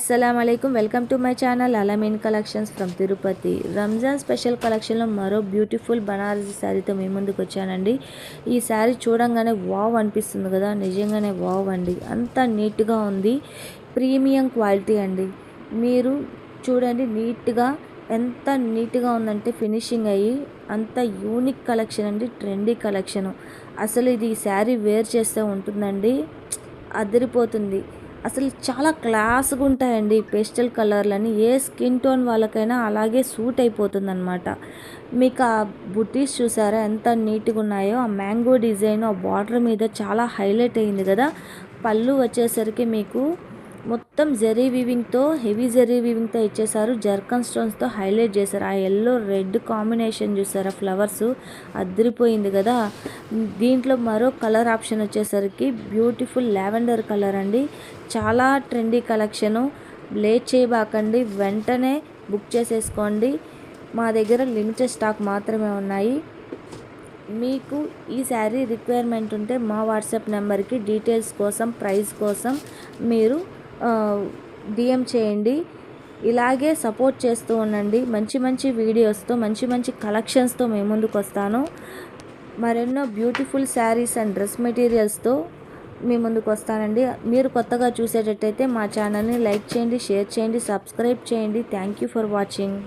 అస్సలాముఅలైకుం welcome to my channel Alameen collections from Tirupati. Ramzan special కలెక్షన్లో మరో beautiful Banarasi శారీతో మీ ముందుకు వచ్చానండి. ఈ శారీ చూడంగానే వావ్ అనిపిస్తుంది కదా, నిజంగానే వావ్ అండి. అంత నీట్గా ఉంది, ప్రీమియం క్వాలిటీ అండి. మీరు చూడండి నీట్గా, ఎంత నీట్గా ఉందంటే ఫినిషింగ్ అయ్యి అంత యూనిక్ కలెక్షన్ అండి, ట్రెండీ కలెక్షను. అసలు ఇది శారీ వేర్ చేస్తే ఉంటుందండి, అదిరిపోతుంది. అసలు చాలా క్లాస్గా ఉంటాయండి పేస్టల్ కలర్లని. ఏ స్కిన్ టోన్ వాళ్ళకైనా అలాగే సూట్ అయిపోతుంది అనమాట. మీకు ఆ బుటీస్ చూసారా ఎంత నీట్గా ఉన్నాయో, ఆ మ్యాంగో డిజైన్ ఆ బార్డర్ మీద చాలా హైలైట్ అయింది కదా. పళ్ళు వచ్చేసరికి మీకు మొత్తం జరీ వీవింగ్తో, హెవీ జరీ వీవింగ్తో ఇచ్చేసారు. జర్కన్ స్టోన్స్తో హైలైట్ చేశారు. ఆ ఎల్లో రెడ్ కాంబినేషన్ చూసారా, ఫ్లవర్స్ అదిరిపోయింది కదా. దీంట్లో మరో కలర్ ఆప్షన్ వచ్చేసరికి బ్యూటిఫుల్ లావెండర్ కలర్ అండి. చాలా ట్రెండీ కలెక్షను. లేట్ చేయబాకండి, వెంటనే బుక్ చేసేసుకోండి. మా దగ్గర లిమిటెడ్ స్టాక్ మాత్రమే ఉన్నాయి. మీకు ఈ శారీ రిక్వైర్మెంట్ ఉంటే మా వాట్సాప్ నెంబర్కి డీటెయిల్స్ కోసం, ప్రైస్ కోసం మీరు డిఎం చేయండి. ఇలాగే సపోర్ట్ చేస్తూ ఉండండి. మంచి మంచి వీడియోస్తో, మంచి మంచి కలెక్షన్స్తో మేము ముందుకు వస్తాను. మరెన్నో బ్యూటిఫుల్ శారీస్ అండ్ డ్రెస్ మెటీరియల్స్తో మీ ముందుకు వస్తానండి. మీరు కొత్తగా చూసేటట్టయితే మా ఛానల్ని లైక్ చేయండి, షేర్ చేయండి, సబ్స్క్రైబ్ చేయండి. Thank you for watching.